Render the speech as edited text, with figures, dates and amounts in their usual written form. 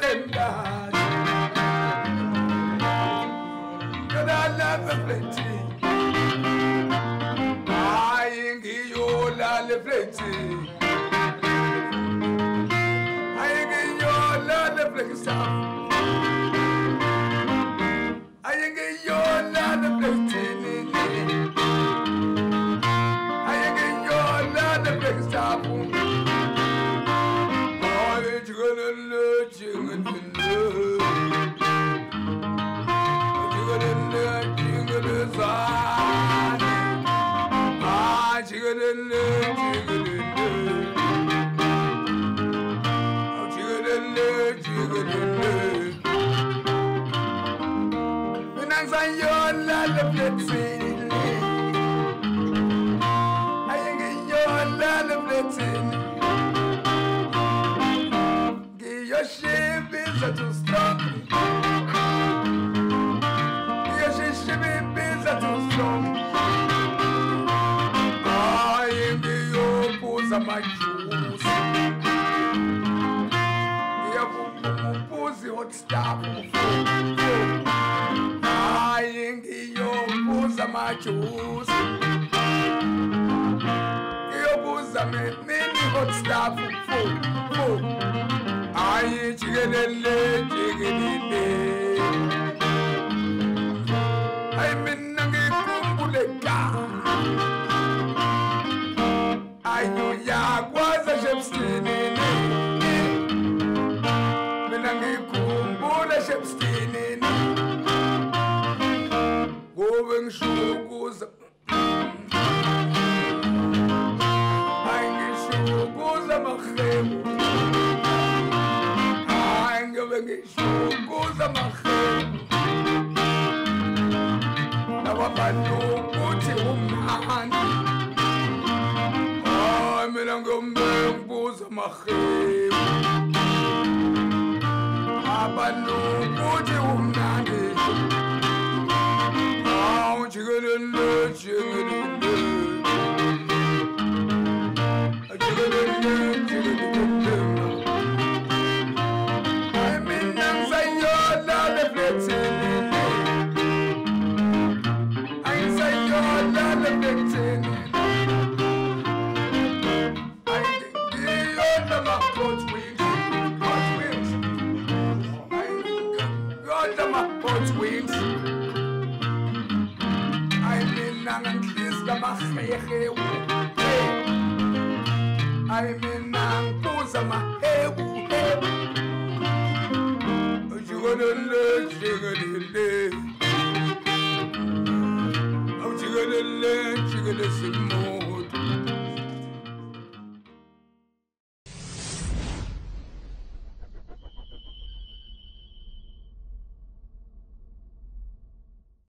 tendai. Kadala fleti. Ayingi yola le fleti. Ayingi yola le flexi. Ayingi yola le fleti. Ayingi yola le flexi. Your ship is too strong. Your ship is too strong. I am the opus of my juice. You pose hot stuff. I am the opus of my juice. You pose a many hot stuff. Aye, chigelele, chigelele. Aye, minangi kumbuleka. Aye, ya kwaza shepstini. Minangi kumbule shepstini. Going shugus. Aye, shugus amachem. Shukuza machem Nawabantu kuti umhani Mina ngombe mbuza machem Abantu kuti umnandi Chigelele, chigelele Chigelele, chigelele I'm